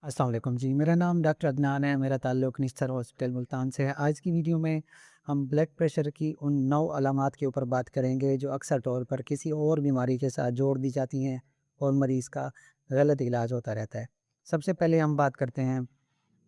अस्सलाम वालेकुम जी, मेरा नाम डॉक्टर अदनान है। मेरा ताल्लुक़ निस्तर हॉस्पिटल मुल्तान से है। आज की वीडियो में हम ब्लड प्रेशर की उन 9 अलामात के ऊपर बात करेंगे जो अक्सर तौर पर किसी और बीमारी के साथ जोड़ दी जाती हैं और मरीज़ का गलत इलाज होता रहता है। सबसे पहले हम बात करते हैं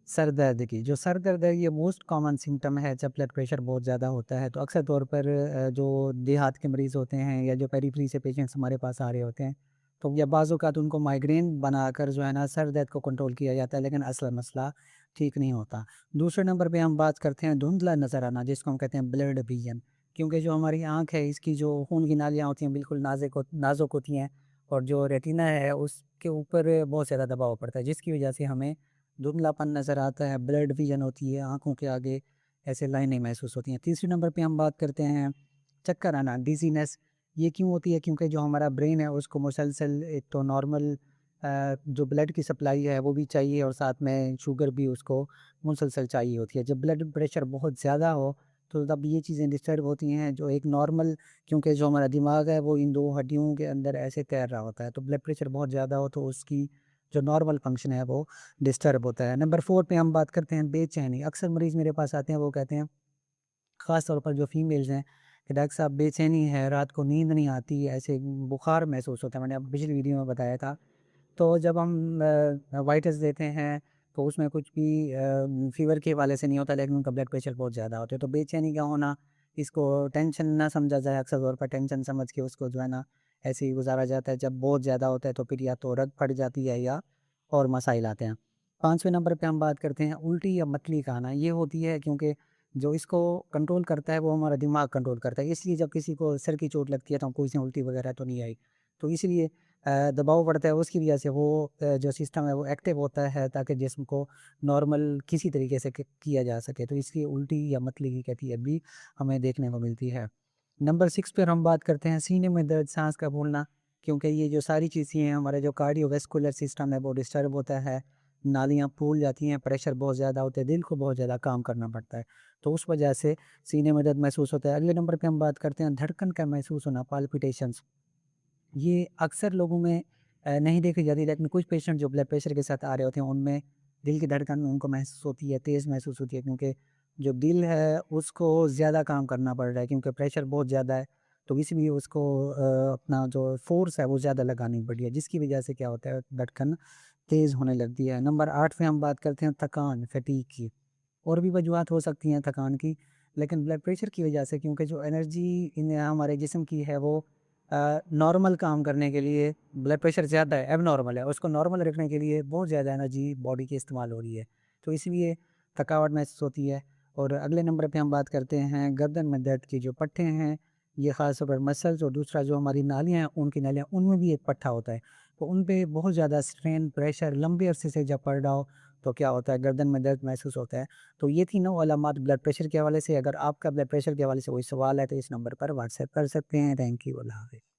सर दर्द की। जो सर दर्द है ये मोस्ट कॉमन सिम्पटम है जब ब्लड प्रेशर बहुत ज़्यादा होता है। तो अक्सर तौर पर जो देहात के मरीज़ होते हैं या जो पेरीफ्री से पेशेंट्स हमारे पास आ रहे होते हैं, तो या बाज़ औक़ात उनको माइग्रेन बनाकर जो है ना सर दर्द को कंट्रोल किया जाता है, लेकिन असल मसला ठीक नहीं होता। दूसरे नंबर पे हम बात करते हैं धुंधला नज़र आना, जिसको हम कहते हैं ब्लड विज़न। क्योंकि जो हमारी आँख है इसकी जो खून की नालियाँ होती हैं बिल्कुल नाज़ुक होती हैं, और जो रेटिना है उसके ऊपर बहुत ज़्यादा दबाव पड़ता है, जिसकी वजह से हमें धुंधलापन नज़र आता है, ब्लड विज़न होती है, आँखों के आगे ऐसे लाइनें महसूस होती हैं। तीसरे नंबर पे हम बात करते हैं चक्कर आना, डिज़ीनेस। ये क्यों होती है? क्योंकि जो हमारा ब्रेन है उसको मुसलसल एक तो नॉर्मल जो ब्लड की सप्लाई है वो भी चाहिए, और साथ में शुगर भी उसको मुसलसल चाहिए होती है। जब ब्लड प्रेशर बहुत ज़्यादा हो तो तब ये चीज़ें डिस्टर्ब होती हैं, जो एक नॉर्मल, क्योंकि जो हमारा दिमाग है वो इन 2 हड्डियों के अंदर ऐसे तैर रहा होता है। तो ब्लड प्रेशर बहुत ज़्यादा हो तो उसकी जो नॉर्मल फंक्शन है वो डिस्टर्ब होता है। नंबर 4 पे हम बात करते हैं बेचैनी। अक्सर मरीज़ मेरे पास आते हैं, वो कहते हैं, ख़ास तौर पर जो फीमेल्स हैं, कि डॉक्टर साहब बेचैनी है, रात को नींद नहीं आती, ऐसे बुखार महसूस होता है। मैंने अब पिछली वीडियो में बताया था। तो जब हम वाई टेस्ट देते हैं तो उसमें कुछ भी फ़ीवर के हवाले से नहीं होता, लेकिन उनका ब्लड प्रेशर बहुत ज़्यादा होता है। तो बेचैनी का होना, इसको टेंशन ना समझा जाए, अक्सर तौर पर टेंशन समझ के उसको जो है ना ऐसे ही गुज़ारा जाता है। जब बहुत ज़्यादा होता है तो फिर या तो रग फट जाती है या और मसाइल आते हैं। 5वें नंबर पे हम बात करते हैं उल्टी या मतली का आना। ये होती है क्योंकि जो इसको कंट्रोल करता है वो हमारा दिमाग कंट्रोल करता है। इसलिए जब किसी को सिर की चोट लगती है तो हमको इसमें उल्टी वगैरह तो नहीं आई। तो इसलिए दबाव पड़ता है, उसकी वजह से वो जो सिस्टम है वो एक्टिव होता है, ताकि जिस्म को नॉर्मल किसी तरीके से किया जा सके। तो इसलिए उल्टी या मतली की कैफियत भी हमें देखने को मिलती है। नंबर 6 पर हम बात करते हैं सीने में दर्द, सांस का फूलना। क्योंकि ये जो सारी चीज़ें हैं, हमारे जो कार्डियोवैस्कुलर सिस्टम है वो डिस्टर्ब होता है, नालियाँ फूल जाती हैं, प्रेशर बहुत ज़्यादा होता है, दिल को बहुत ज़्यादा काम करना पड़ता है। तो उस वजह से सीने में दर्द महसूस होता है। अगले नंबर पे हम बात करते हैं धड़कन का महसूस होना, पाल्पिटेशंस। ये अक्सर लोगों में नहीं देखी जाती, लेकिन कुछ पेशेंट जो ब्लड प्रेशर के साथ आ रहे होते हैं उनमें दिल की धड़कन उनको महसूस होती है, तेज़ महसूस होती है, क्योंकि जो दिल है उसको ज़्यादा काम करना पड़ रहा है, क्योंकि प्रेशर बहुत ज़्यादा है। तो इसलिए उसको अपना जो फ़ोर्स है वो ज़्यादा लगानी पड़ रही है, जिसकी वजह से क्या होता है, धड़कन तेज़ होने लगती है। नंबर 8 पे हम बात करते हैं थकान, फटीग की। और भी वजूहत हो सकती हैं थकान की, लेकिन ब्लड प्रेशर की वजह से, क्योंकि जो एनर्जी इन हमारे जिस्म की है वो नॉर्मल काम करने के लिए, ब्लड प्रेशर ज़्यादा है, एबनॉर्मल है, उसको नॉर्मल रखने के लिए बहुत ज़्यादा एनर्जी बॉडी की इस्तेमाल हो रही है। तो इसलिए थकावट महसूस होती है। और अगले नंबर पे हम बात करते हैं गर्दन में दर्द की। जो पट्टे हैं ये ख़ास तौर पर मसल्स, और दूसरा जो हमारी नालियाँ हैं उनकी नालियाँ, उनमें भी एक पट्टा होता है। तो उन पे बहुत ज़्यादा स्ट्रेन, प्रेशर लंबे अरसे से जब पड़ रहा हो तो क्या होता है, गर्दन में दर्द महसूस होता है। तो ये थी 9 अलामात ब्लड प्रेशर के हवाले से। अगर आपका ब्लड प्रेशर के हवाले से कोई सवाल है तो इस नंबर पर व्हाट्सएप कर सकते हैं। Thank you. अल्लाह हाफ़िज़।